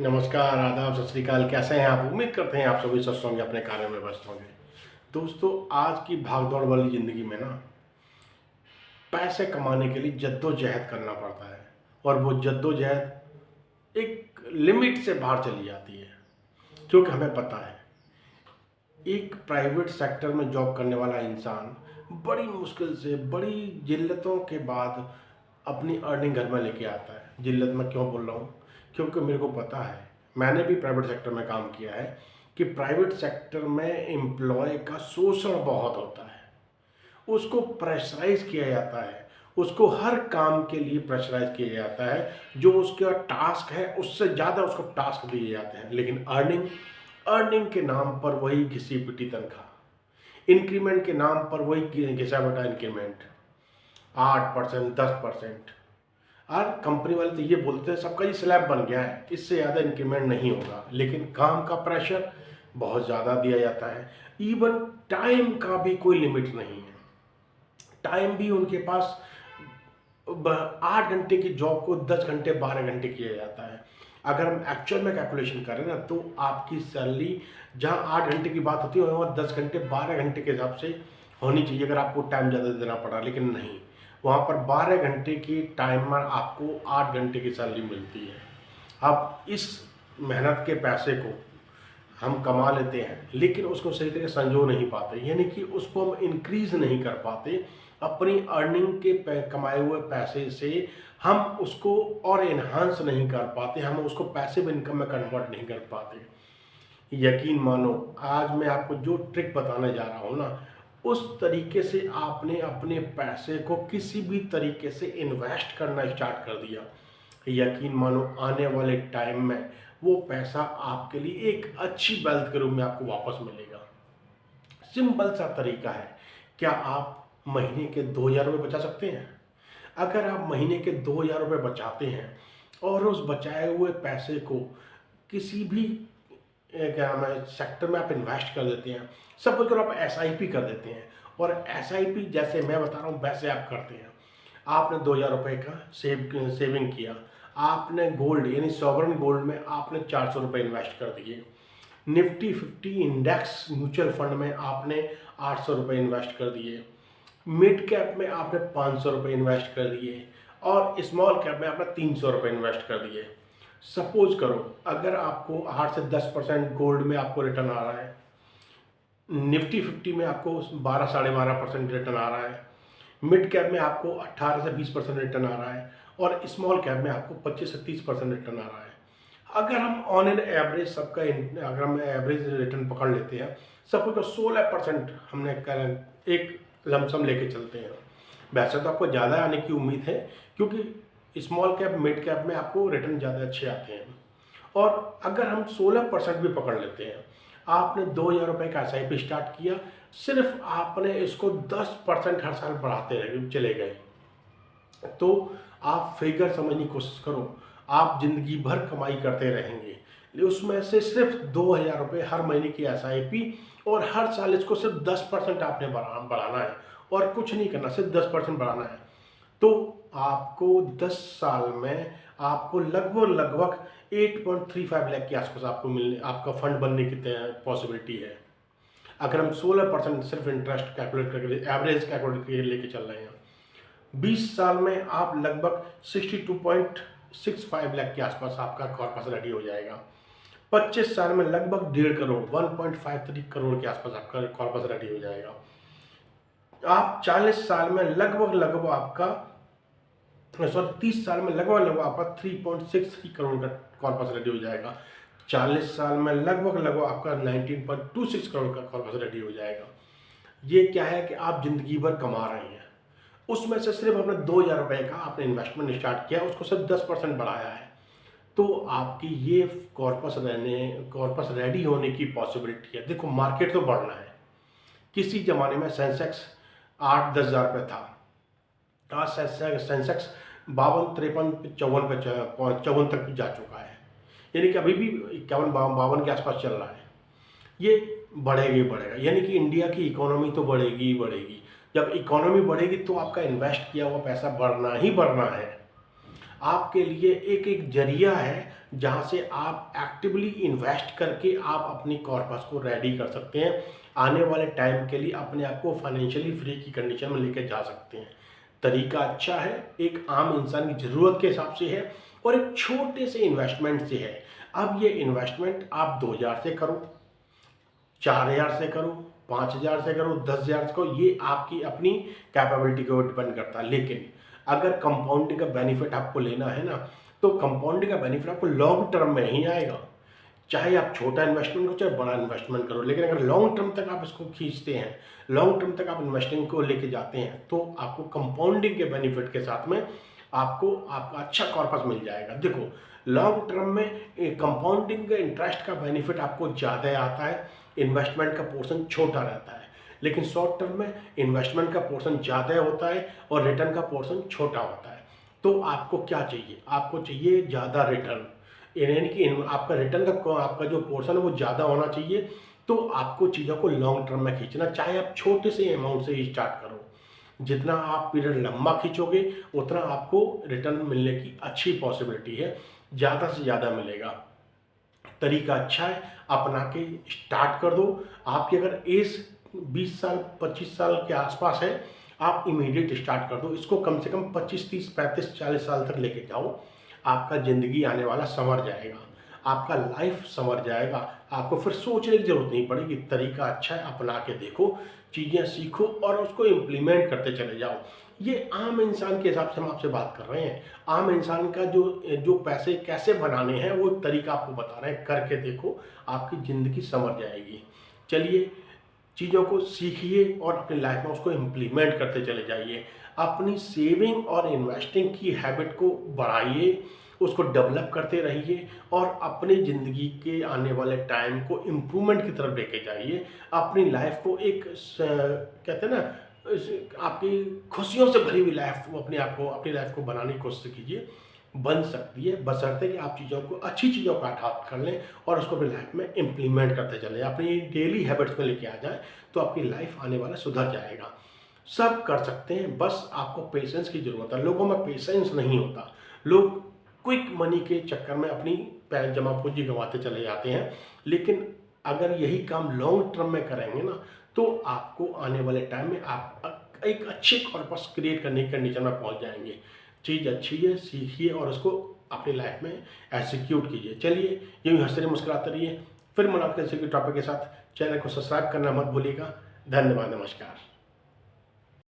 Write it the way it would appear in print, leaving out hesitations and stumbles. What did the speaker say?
नमस्कार, आदाब, सत श्री अकाल। कैसे हैं आप? उम्मीद करते हैं आप सभी स्वस्थ होंगे, अपने कार्य में व्यस्त होंगे। दोस्तों, आज की भाग-दौड़ वाली ज़िंदगी में ना पैसे कमाने के लिए जद्दोजहद करना पड़ता है और वो जद्दोजहद एक लिमिट से बाहर चली जाती है। क्योंकि हमें पता है, एक प्राइवेट सेक्टर में जॉब करने वाला इंसान बड़ी मुश्किल से, बड़ी जिल्लतों के बाद अपनी अर्निंग घर में लेके आता है। जिल्लत मैं क्यों बोल रहा हूँ? क्योंकि मेरे को पता है, मैंने भी प्राइवेट सेक्टर में काम किया है कि प्राइवेट सेक्टर में एम्प्लॉय का शोषण बहुत होता है। उसको प्रेशराइज किया जाता है, उसको हर काम के लिए प्रेशराइज किया जाता है। जो उसका टास्क है उससे ज़्यादा उसको टास्क दिए जाते हैं, लेकिन अर्निंग अर्निंग के नाम पर वही घिसी पिटी तनख्वाह, इंक्रीमेंट के नाम पर वही घिसा पिटा इंक्रीमेंट, 8%, 10%। और कंपनी वाले तो ये बोलते हैं सबका ये स्लैब बन गया है, इससे ज़्यादा इंक्रीमेंट नहीं होगा, लेकिन काम का प्रेशर बहुत ज़्यादा दिया जाता है। इवन टाइम का भी कोई लिमिट नहीं है। टाइम भी उनके पास 8 घंटे की जॉब को 10 घंटे 12 घंटे किया जाता है। अगर हम एक्चुअल में कैलकुलेशन करें ना, तो आपकी सैलरी जहाँ 8 घंटे की बात होती है वहाँ 10 घंटे 12 घंटे के हिसाब से होनी चाहिए, अगर आपको टाइम ज़्यादा देना पड़ा, लेकिन नहीं, वहाँ पर 12 घंटे की टाइम में आपको 8 घंटे की सैलरी मिलती है। अब इस मेहनत के पैसे को हम कमा लेते हैं, लेकिन उसको सही तरीके से संजो नहीं पाते, यानी कि उसको हम इंक्रीज नहीं कर पाते। अपनी अर्निंग के कमाए हुए पैसे से हम उसको और इन्हांस नहीं कर पाते, हम उसको पैसिव इनकम में कन्वर्ट नहीं कर पाते। यकीन मानो, आज मैं आपको जो ट्रिक बताने जा रहा हूँ ना, उस तरीके से आपने अपने पैसे को किसी भी तरीके से इन्वेस्ट करना स्टार्ट कर दिया, यकीन मानो आने वाले टाइम में वो पैसा आपके लिए एक अच्छी वेल्थ के रूप में आपको वापस मिलेगा। सिंपल सा तरीका है। क्या आप महीने के 2,000 रुपये बचा सकते हैं? अगर आप महीने के 2,000 रुपये बचाते हैं और उस बचाए हुए पैसे को किसी भी क्या नाम है सेक्टर में आप इन्वेस्ट कर देते हैं, सपोज करो आप एसआईपी कर देते हैं, और एसआईपी जैसे मैं बता रहा हूँ वैसे आप करते हैं। आपने 2,000 रुपये का सेविंग किया, आपने गोल्ड यानी सॉवरन गोल्ड में आपने 400 रुपये इन्वेस्ट कर दिए, निफ्टी 50 इंडेक्स म्यूचुअल फंड में आपने 800 रुपये इन्वेस्ट कर दिए, मिड कैप में आपने 500 रुपये इन्वेस्ट कर दिए, और स्मॉल कैप में आपने 300 रुपये इन्वेस्ट कर दिए। सपोज करो अगर आपको 8 से 10% गोल्ड में आपको रिटर्न आ रहा है, निफ्टी 50 में आपको 12 साढ़े 12% रिटर्न आ रहा है, मिड कैप में आपको 18 से 20% रिटर्न आ रहा है, और स्मॉल कैप में आपको 25 से 30% रिटर्न आ रहा है। अगर हम ऑन एन एवरेज सबका अगर हम एवरेज रिटर्न पकड़ लेते हैं, सबको तो 16% हमने एक लमसम लेके चलते हैं। वैसे तो आपको ज़्यादा आने की उम्मीद है, क्योंकि स्मॉल कैप मिड कैप में आपको रिटर्न ज़्यादा अच्छे आते हैं। और अगर हम 16% भी पकड़ लेते हैं, आपने 2,000 रुपये का एसआईपी स्टार्ट किया, सिर्फ आपने इसको 10% हर साल बढ़ाते रहे चले गए, तो आप फिगर समझने की कोशिश करो, आप जिंदगी भर कमाई करते रहेंगे। उसमें से सिर्फ 2,000 रुपये हर महीने की एसआईपी, और हर साल इसको सिर्फ 10% आपने बढ़ाना है, और कुछ नहीं करना, सिर्फ 10% बढ़ाना है। तो आपको 10 साल में आपको लगभग 8.35 लाख के आसपास आपको मिलने, आपका फंड बनने की पॉसिबिलिटी है। अगर हम 16% सिर्फ इंटरेस्ट कैलकुलेट करके, एवरेज कैलकुलेट करके लेके चल रहे हैं, 20 साल में आप लगभग 62.65 लाख के आसपास आपका कॉर्पस रेडी हो जाएगा। 25 साल में लगभग 1.5 करोड़ 1.53 करोड़ के आसपास आपका कॉर्पस रेडी हो जाएगा। आप 40 साल में लगभग आपका 30 साल में लगभग आपका 3.63 करोड़ का कॉर्पस रेडी हो जाएगा। 40 साल में लगभग आपका 19.26 करोड़ का कॉर्पस रेडी हो जाएगा। ये क्या है कि आप जिंदगी भर कमा रहे हैं, उसमें से सिर्फ आपने 2,000 रुपये का आपने इन्वेस्टमेंट स्टार्ट किया, उसको सिर्फ 10% बढ़ाया है, तो आपकी ये कॉर्पस रेडी होने की पॉसिबिलिटी है। देखो, मार्केट तो बढ़ना है। किसी ज़माने में सेंसेक्स 8-10 हज़ार रुपये था, आज सेंसेक्स 52, 53, 54 तक भी जा चुका है, यानी कि अभी भी 51, 52 के आसपास चल रहा है। ये बढ़ेगा, यानी कि इंडिया की इकोनॉमी तो बढ़ेगी ही बढ़ेगी। जब इकोनॉमी बढ़ेगी तो आपका इन्वेस्ट किया हुआ पैसा बढ़ना ही बढ़ना है। आपके लिए एक एक जरिया है जहां से आप एक्टिवली इन्वेस्ट करके आप अपनी कॉर्पस को रेडी कर सकते हैं, आने वाले टाइम के लिए अपने आप को फाइनेंशियली फ्री की कंडीशन में लेकर जा सकते हैं। तरीका अच्छा है, एक आम इंसान की ज़रूरत के हिसाब से है और एक छोटे से इन्वेस्टमेंट से है। अब ये इन्वेस्टमेंट आप 2000 से करो, 4000 से करो, 5000 से करो, 10,000 से करो, ये आपकी अपनी कैपेबिलिटी के ऊपर डिपेंड करता है। लेकिन अगर कंपाउंडिंग का बेनिफिट आपको लेना है ना, तो कंपाउंडिंग का बेनिफिट आपको लॉन्ग टर्म में ही आएगा। चाहे आप छोटा इन्वेस्टमेंट करो चाहे बड़ा इन्वेस्टमेंट करो, लेकिन अगर लॉन्ग टर्म तक आप इसको खींचते हैं, लॉन्ग टर्म तक आप इन्वेस्टिंग को लेके जाते हैं, तो आपको कंपाउंडिंग के बेनिफिट के साथ में आपको आपका अच्छा कॉर्पस मिल जाएगा। देखो, लॉन्ग टर्म में कंपाउंडिंग का इंटरेस्ट का बेनिफिट आपको ज़्यादा आता है, इन्वेस्टमेंट का पोर्शन छोटा रहता है। लेकिन शॉर्ट टर्म में इन्वेस्टमेंट का पोर्शन ज़्यादा होता है और रिटर्न का पोर्शन छोटा होता है। तो आपको क्या चाहिए? आपको चाहिए ज़्यादा रिटर्न, यानी कि आपका रिटर्न का आपका जो पोर्शन है वो ज़्यादा होना चाहिए। तो आपको चीज़ों को लॉन्ग टर्म में खींचना, चाहे आप छोटे से अमाउंट से ही स्टार्ट करो। जितना आप पीरियड लंबा खींचोगे उतना आपको रिटर्न मिलने की अच्छी पॉसिबिलिटी है, ज़्यादा से ज़्यादा मिलेगा। तरीका अच्छा है, अपना के स्टार्ट कर दो। आपकी अगर एज 20 साल 25 साल के आसपास है, आप इमीडिएट स्टार्ट कर दो। इसको कम से कम 25 30 35 40 साल तक लेके जाओ। आपका ज़िंदगी आने वाला संवर जाएगा, आपका लाइफ संवर जाएगा। आपको फिर सोचने की ज़रूरत नहीं पड़ेगी। तरीका अच्छा है, अपना के देखो, चीज़ें सीखो और उसको इम्प्लीमेंट करते चले जाओ। ये आम इंसान के हिसाब से हम आपसे बात कर रहे हैं। आम इंसान का जो जो पैसे कैसे बनाने हैं वो एक तरीका आपको बता रहे हैं, करके देखो, आपकी ज़िंदगी संवर जाएगी। चलिए, चीज़ों को सीखिए और अपनी लाइफ में उसको इम्प्लीमेंट करते चले जाइए। अपनी सेविंग और इन्वेस्टिंग की हैबिट को बढ़ाइए, उसको डेवलप करते रहिए और अपनी ज़िंदगी के आने वाले टाइम को इम्प्रूवमेंट की तरफ लेके जाइए। अपनी लाइफ को एक कहते हैं ना, आपकी खुशियों से भरी हुई लाइफ अपने आप को अपनी लाइफ को बनाने की कोशिश कीजिए। बन सकती है, बशर्ते कि आप चीज़ों को अच्छी चीज़ों को अडॉप्ट कर लें और उसको अपनी लाइफ में इम्प्लीमेंट करते चलें, अपनी डेली हैबिट्स में लेके आ जाएं, तो आपकी लाइफ आने वाला सुधर जाएगा। सब कर सकते हैं, बस आपको पेशेंस की ज़रूरत है। लोगों में पेशेंस नहीं होता, लोग क्विक मनी के चक्कर में अपनी पैर जमा पूंजी गंवाते चले जाते हैं। लेकिन अगर यही काम लॉन्ग टर्म में करेंगे ना, तो आपको आने वाले टाइम में आप एक अच्छे कॉर्पस क्रिएट करने की कंडीशन में पहुंच जाएंगे। चीज़ अच्छी है, सीखिए और उसको अपनी लाइफ में एग्जीक्यूट कीजिए। चलिए, यूँ हंसते मुस्कुराते रहिए। फिर मुलाकात किसी के टॉपिक के साथ। चैनल को सब्सक्राइब करना मत भूलिएगा। धन्यवाद, नमस्कार।